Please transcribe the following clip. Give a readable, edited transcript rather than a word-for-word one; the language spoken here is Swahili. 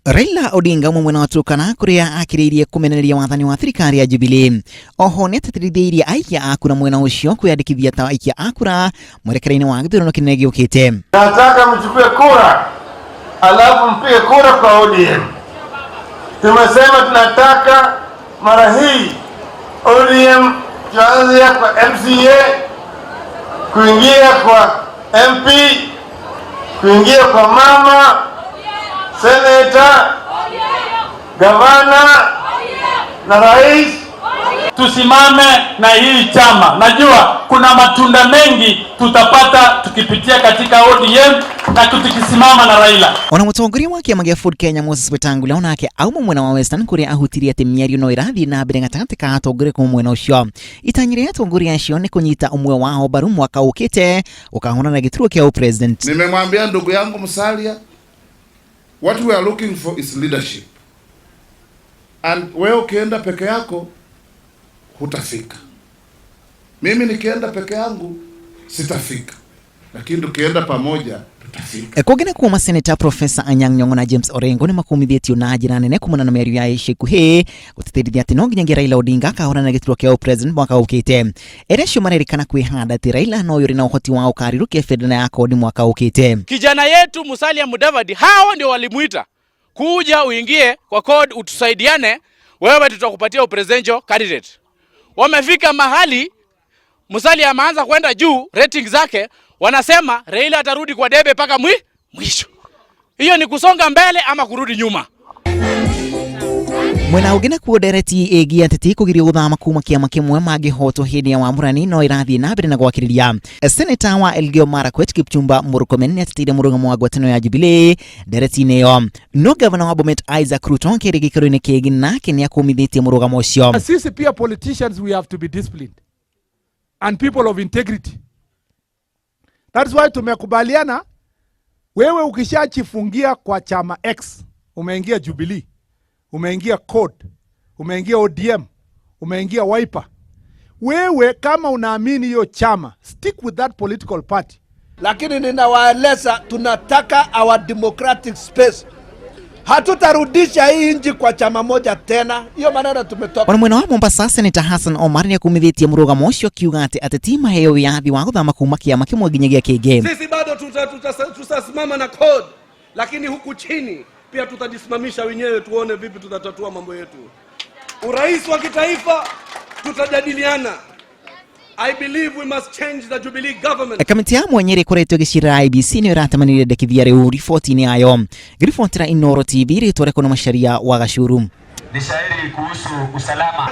Raila Odinga mwana wa Turkana kuria akiriria kumenereria wathani wa thirikari ya Jubilee. Oho netatiriria aikia akura mwena ucio kuyandikithia ta aikia akura mwerekereini wa githurano kinene giukite. Nataka mchukue kura alafu mpige kura kwa ODM. Tumesema tunataka mara hii ODM tuanze kwa MCA, kuingia kwa MP, kuingia kwa mama Seneta, gavana na rais. Tusimame na hii chama. Najua kuna matunda mengi tutapata tukipitia katika ODM na tukisimama na Raila. Wanamutongoria wa kiama gia Ford Kenya Moses Wetangula onake auma mwena wa Western kuria ahutiria ati miario no irathi na mbere gatagatĩ ka atongoria ku mwena ucio. Itanyire atongoria acio ni kunyita umwe wao baru mwaka ukite ukahona na gĩturwa kĩa president. Nimemwambia ndugu yangu Musalia, what we are looking for is leadership. And wewe ukienda peke yako hutafika. Mimi nikienda peke yangu sitafika. Lakini tukienda pamoja tutafika. Kogena kuuma Senator Professor Anyang' Nyong'o na James Orengo ni makumithĩtio na njĩra nene kumana na mĩario ya ica ikuhĩ gũtĩtĩrithia atĩ no nginya Raila Odinga akahũrana na gĩturwa kĩa president mwaka ũkĩte. Erecio marerikana kwĩhanda atĩ Raila no yuri na ũhoti wa ũkarirũkia federa ya kodi mwaka ũkĩte. Kijana yetu Musalia Mudavadi, hao ndio walimuita kuja uingie kwa code utusaidiane, wewe tutakupatia presidential candidate. Wamefika mahali Musalia ameanza kwenda juu rating zake, wanasema Raila atarudi kwa debe paka mwisho. Hiyo ni kusonga mbele ama kurudi nyuma? Mwena ugena kuo dereti egia teti kugiria uthama kuma kiama kimwe magihoto hindi ya wamurani no irathi na mbere na gwakiriria. Senator wa Elgeyo Marakwet Kipchumba Murkomen ni atetire murugamo wa ngwatanĩro ya Jubilee dereti neyo. No governor wa Bomet Isaac Ruto kirigikiro-ini kĩgi nake ni akumithĩtie murugamo ucio. Sisi pia politicians, we have to be disciplined and people of integrity. That's why tumekubaliana, wewe ukishachifungia kwa chama X, umeingia Jubilee, umeingia CORD, umeingia ODM, umeingia Wiper, wewe kama unaamini hiyo chama, stick with that political party. Lakini ninawaeleza tunataka our democratic space. Hatutarudisha hii nchi kwa chama moja tena. Hiyo maneno tumetoka. Wana mwena wa Mombasa Senator Hassan Omar ni akumithĩtie murugamo ucio kiuga atĩ atetima heo yathi wa guthama kuma kiama kimwe nginyagia kĩngĩ. Sisi bado tutasimama na code, lakini huku chini pia tutajisimamisha wenyewe tuone vipi tutatatua mambo yetu. Urais wa kitaifa tutajadiliana. I believe we must change the Jubilee government. Kamiti ya mwenyere koretwo gĩcira IBC ni ĩratamanĩire ndekithia rĩu riboti-inĩ yayo. Ngĩribotera Inoro TV rĩtwa rĩakwa na Macharia wa Gachuru. Ni shairi kuhusu usalama.